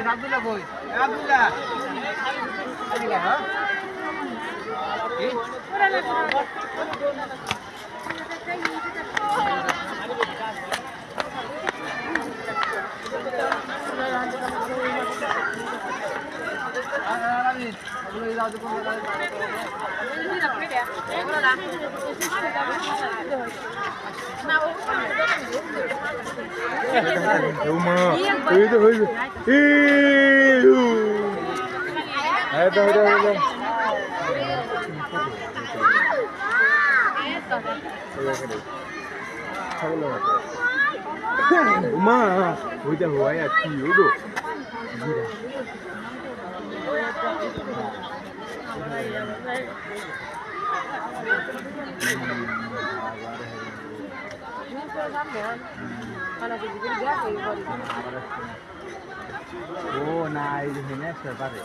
আব্দুল্লাহ কই আব্দুল্লাহ হ্যাঁ মা ওইটা হয় আর কি হলো ও না এই যে পারে